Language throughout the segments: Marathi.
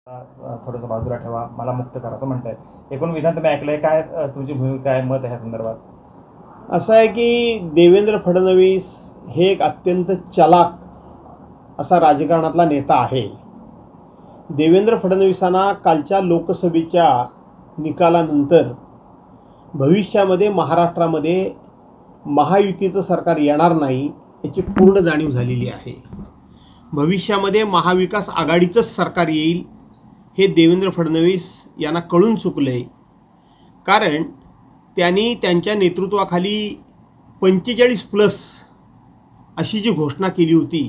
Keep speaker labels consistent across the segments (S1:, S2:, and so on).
S1: थोडंसं बाजूला ठेवा, मला मुक्त करा असं म्हणताय. एकूण विधान तुम्ही ऐकलंय, काय तुमची भूमिका आहे, मत आहे ह्या संदर्भात?
S2: असं आहे की देवेंद्र फडणवीस हे एक अत्यंत चलाक असा राजकारणातला नेता आहे. देवेंद्र फडणवीसांना कालच्या लोकसभेच्या निकालानंतर भविष्यामध्ये महाराष्ट्रामध्ये महायुतीचं सरकार येणार नाही याची पूर्ण जाणीव झालेली आहे. भविष्यामध्ये महाविकास आघाडीचंच सरकार येईल हे देवेंद्र फडणवीस यांना कळून चुकलं आहे. कारण त्यांनी त्यांच्या नेतृत्वाखाली 45+ अशी जी घोषणा केली होती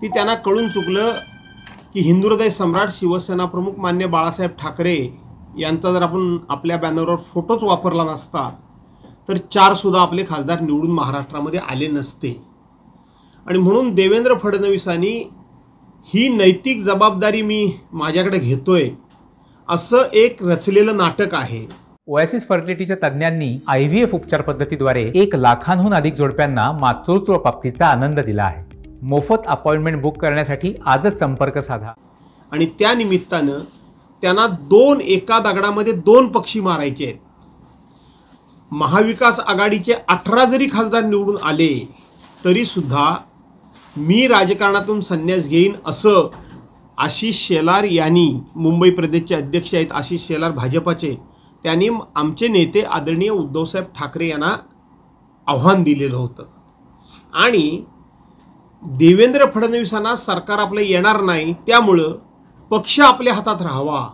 S2: ती त्यांना कळून चुकलं की हिंदुहृदय सम्राट शिवसेना प्रमुख मान्य बाळासाहेब ठाकरे यांचा जर आपण आपल्या बॅनरवर फोटोच वापरला नसता तर 4 आपले खासदार निवडून महाराष्ट्रामध्ये आले नसते. आणि म्हणून देवेंद्र फडणवीसांनी ही नैतिक जबाबदारी मी माझ्याकडे घेतोय असं एक रचलेलं नाटक आहे.
S3: ओएसिस फर्टिलिटीच्या तज्ज्ञांनी IVF उपचार पद्धतीद्वारे 1 लाखांहून अधिक जोडप्यांना मातृत्व प्राप्तीचा आनंद दिला आहे. मोफत अपॉइंटमेंट बुक करण्यासाठी आजच संपर्क साधा.
S2: आणि त्या निमित्तानं त्यांना 2 एका दगडामध्ये 2 पक्षी मारायचे आहेत. महाविकास आघाडीचे 18 जरी खासदार निवडून आले तरी सुद्धा मी राजकारणातून संन्यास घेईन असं आशिष शेलार यांनी, मुंबई प्रदेशचे अध्यक्ष आहेत आशिष शेलार भाजपाचे, त्यांनी आमचे नेते आदरणीय उद्धवसाहेब ठाकरे यांना आव्हान दिलेलं होतं. आणि देवेंद्र फडणवीसांना सरकार आपलं येणार नाही त्यामुळं पक्ष आपल्या हातात राहावा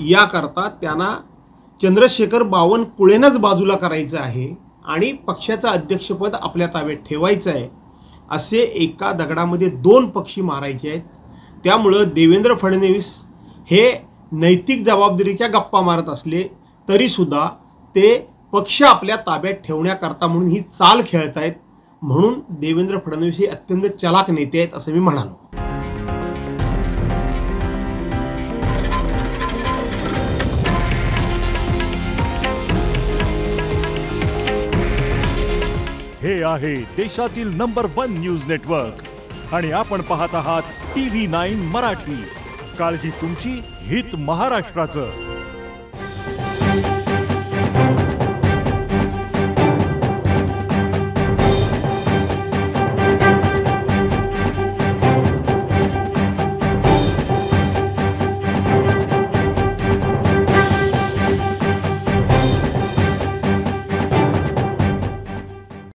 S2: याकरता त्यांना चंद्रशेखर बावनकुळेंनाच बाजूला करायचं आहे आणि पक्षाचं अध्यक्षपद आपल्या ताब्यात ठेवायचं आहे. असे एका दगडामध्ये 2 पक्षी मारायचे आहेत. त्यामुळं देवेंद्र फडणवीस हे नैतिक जबाबदारीच्या गप्पा मारत असले तरीसुद्धा ते पक्ष आपल्या ताब्यात ठेवण्याकरता म्हणून ही चाल खेळत आहेत. म्हणून देवेंद्र फडणवीस हे अत्यंत चलाक नेते आहेत असं मी म्हणालो.
S4: हे आहे देशातील नंबर 1 न्यूज नेटवर्क आणि आपण पाहत आहात TV9 मराठी. काळजी तुमची, हित महाराष्ट्राचं.